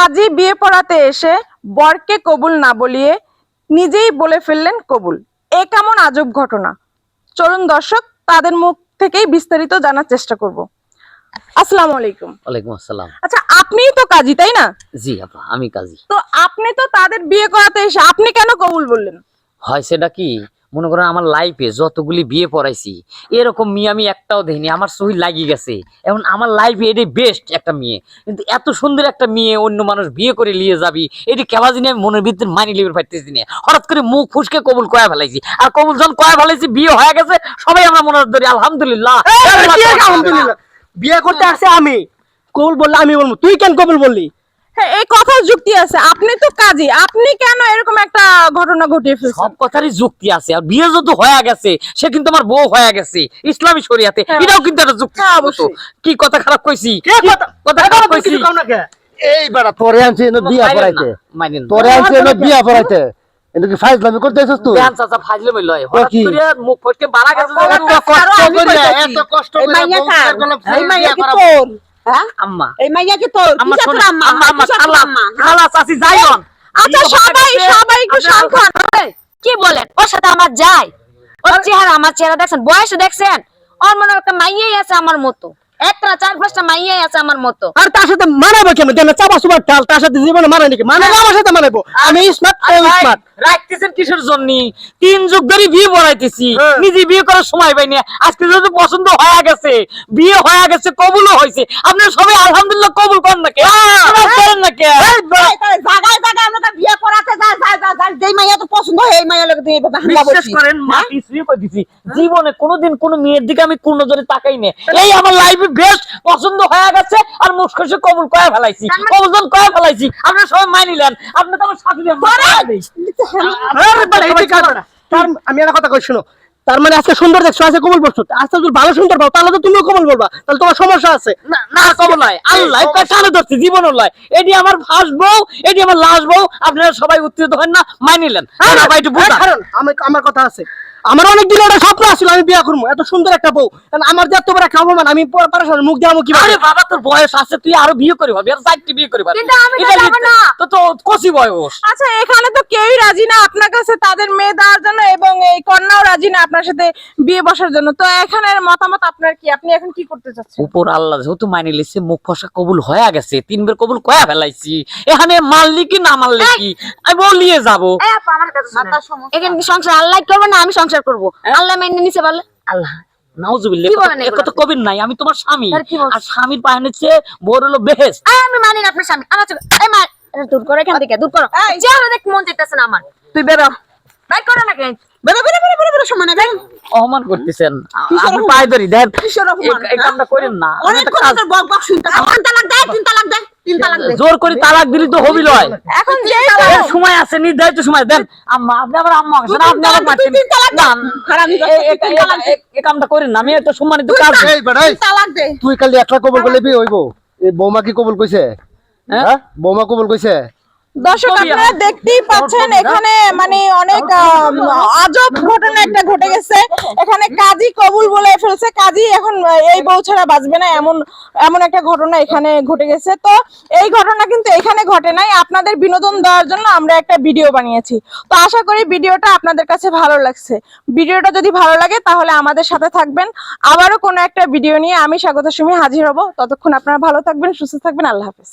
কাজী বিয়ে পড়াতে এসে বরকে কবুল না বলিয়ে নিজেই বলে ফেললেন কবুল। এ কেমন আজব ঘটনা? চলুন দর্শক তাদের মুখ থেকেই বিস্তারিত জানার চেষ্টা করব। আসসালামু আলাইকুম। ওয়ালাইকুম আসসালাম। আচ্ছা, আপনিই তো কাজী, তাই না? জি আপা, আমি কাজী। তো আপনি তো তাদের বিয়ে করাতে এসে আপনি কেন কবুল বললেন? হয় সেটা কি, মনে করেন আমার লাইফে যতগুলি বিয়ে পড়াইছি এরকম মেয়ে আমি একটাও দেখিনি, আমার সহি লাগিয়ে গেছে। এখন আমার লাইফে এটাই বেস্ট একটা মেয়ে, কিন্তু এত সুন্দর একটা মেয়ে অন্য মানুষ বিয়ে করে নিয়ে যাবি, এটি কেবা জিনিস আমি মনের ভিতরে মানি লিবার পাইতেছি না। হঠাৎ করে মুখ ফুসকে কবুল কয়া ফেলাইছি, আর কবুল যখন কয়া ফেলাইছি বিয়ে হয়ে গেছে, সবাই আমরা মনে ধরি আলহামদুলিল্লাহ। আলহামদুলিল্লাহ, বিয়ে করতে আসছে আমি, কবুল বললে আমি বলবো, তুই কেন কবুল বললি? হ্যাঁ, এই কথার যুক্তি আছে। আপনি তো কাজী, আপনি কেন এরকম একটা ঘটনা ঘটিয়ে ফেলছেন? সব কথারই যুক্তি আছে, আর বিয়ে যত হয়ে গেছে সে কিন্তু আমার বউ হয়ে গেছে ইসলামী শরিয়াতে, এটাও কিন্তু একটা যুক্তি। অবশ্যই। কি কথা খারাপ কইছি? কথা খারাপ কইছি? এই বেটা তোরে আনছে এনে বিয়া পড়াইতে, তোরে আনছে এনে বিয়া পড়াইতে, এনে কি ফাইজলামি করতেছস তুই? গান চাচা ফাজলামি লয়, হঠাৎ করে মুখ ফটকে বাড়া গেছে। এত কষ্ট করে এই মাইয়া কি তোর? হ্যাঁ, আম্মা, এই মাইয়া কি তোর? আম্মা কিসের শোনো, তোর আম্মা? আম্মা কিসের তোর খালা, আম্মা? খালা চাচি যাইন। আচ্ছা, সবাই একটু শান্ত হন। কি বলেন? ওর সাথে আমার যায়? ওর চেহারা আমার চেহারা দেখছেন, বয়স দেখছেন? ওর মনে একটা মাইয়াই আছে আমার মতো, একটা 4-5টা মাইয়াই আছে আমার মতো। আর তার সাথে মানাবো কেমন? যেন চাপা সুপার ঠাল, তার সাথে জীবনে মানায় নাকি? মানাবো, আমার সাথে মানাবো। আমি স্মার্ট, স্মার্ট রাখতেছেন কিসের জন্য? 3 যুগ ধরে বিয়ে পড়াইতেছি, নিজে বিয়ে করার সময় পাইনি। আজকে যদি পছন্দ হয়ে গেছে, বিয়ে হয়ে গেছে, কবুলও হয়েছে, আপনারা সবাই আলহামদুলিল্লাহ কবুল করেন না কে? করেন না কে? জায়গায় আমরা বিয়ে করাতে যাই, যেই মাইয়া তো পছন্দ হয় এই মাইয়া লাগে তুই এভাবে হামলা বিশ্বাস করছিস। করেন, মাটি ছুঁয়ে কই দিছি, জীবনে কোনোদিন কোনো মেয়ের দিকে আমি কোন নজরে তাকাই না। এই আমার লাইফে বেস্ট পছন্দ হয়ে গেছে, আর মুখে কবুল কয়া ফেলাইছি, কবুল কয়া ফেলাইছি। আপনারা সবাই মানিলেন, আপনি তো আমার সাথী দেন। তার আমি একটা কথা কই, শুনো। তার মানে আজকে সুন্দর দেখছো, আজকে কবুল বলছো, আজকে যদি ভালো সুন্দর পাও তাহলে তো তুমিও কবুল বলবা, তাহলে তোমার সমস্যা আছে। না কবুল নয়, আল্লাহ কানে ধরছি, জীবন নয়। এটি আমার ফার্স্ট বউ, এটি আমার লাস্ট বউ। আপনারা সবাই উত্তেজিত হন না, মানিলেন। আমার কথা আছে, আমার অনেক দিন একটা স্বপ্ন ছিল আমি বিয়ে করবো, এত সুন্দর একটা বউ। আমার যে এত বড় একটা অপমান, আমি মুখ দিয়ে কি? আরে বাবা, তোর বয়স আছে, তুই আরো বিয়ে করি ভাবি, আর 4টি বিয়ে করি ভাবি। কিন্তু আমি তো যাব না। তো কচি বয়স। আচ্ছা, এখানে তো কেউই রাজি না আপনার কাছে তাদের মেয়ে দেওয়ার জন্য, এবং এই কন্যাও রাজি না আপনার সাথে বিয়ে বসার জন্য। তো এখানের মতামত আপনার কি? আপনি এখন কি করতে চাচ্ছেন? উপর আল্লাহ যেহেতু মানি লিছে, মুখ ফসা কবুল হয়ে গেছে, 3 বার কবুল কয়া ফেলাইছি, এখানে মারলি কি না মারলি কি, আমি বলিয়ে যাবো। এই আপা, আমার কথা শুনুন। এখানে কি সংসার আল্লাহ করবে না আমি সংসার করব? আল্লাহ মেনে নিছে বলে আল্লাহ। নাউজুবিল্লাহ, কি বলেন এগুলো? কত কবির নাই, আমি তোমার স্বামী, আর কি বলছ? আর স্বামীর পায়নে চেয়ে বড় হলো বেহেশত। আমি মানি না আপনার স্বামী। আমার চোখে এই মার, এটা দূর করো এখান থেকে, দূর করো। এই। চেহারা দেখতে মন চাইতেছে না আমার। তুই বেরো, বাইর করো না কেন? বেরো সমানে বেরো। অপমান করতেছেন, কিসের আপনি অপমান? পায়ে ধরি দেন, কিসের অপমান? এই কামটা করেন না। আমি অনেক একটা কথা কাজ- তোর বক বক শুনতে। 3 তালাক দে, 3 তালাক দে, 3 তালাক দে। জোর করে তালাক দিলি তো হবি লয়। এখন যেই এর সময় আছে, নির্ধারিত সময় দেন। আম্মা, আপনি আবার আম্মা আছেন, আপনি আবার মারছেন। তুই 3 তালাক না, দে। হারামি কথা, তুই 3 তালাক দে। এই কামটা করেন না, আমি একটা সম্মানিত কাজ। এই বেটা, এই, 3 তালাক দে। তুই কালি একটা কবুল করলে বিয়ে হইব? এই বৌমা কি কবুল কইছে? হ্যাঁ, বৌমা কবুল কইছে? দর্শক, আপনারা দেখতেই পাচ্ছেন এখানে মানে অনেক আজব ঘটনা একটা ঘটে গেছে। এখানে কাজী কবুল বলে ফেলছে, কাজী এখন এই বউ ছাড়া বাঁচবে না, এমন একটা ঘটনা এখানে ঘটে গেছে। তো এই ঘটনা কিন্তু এখানে ঘটে নাই, আপনাদের বিনোদন দেওয়ার জন্য আমরা একটা ভিডিও বানিয়েছি। তো আশা করি ভিডিওটা আপনাদের কাছে ভালো লাগছে। ভিডিওটা যদি ভালো লাগে তাহলে আমাদের সাথে থাকবেন। আবারও কোনো একটা ভিডিও নিয়ে আমি স্বাগত সুমি হাজির হব। ততক্ষণ আপনারা ভালো থাকবেন, সুস্থ থাকবেন। আল্লাহ হাফেজ।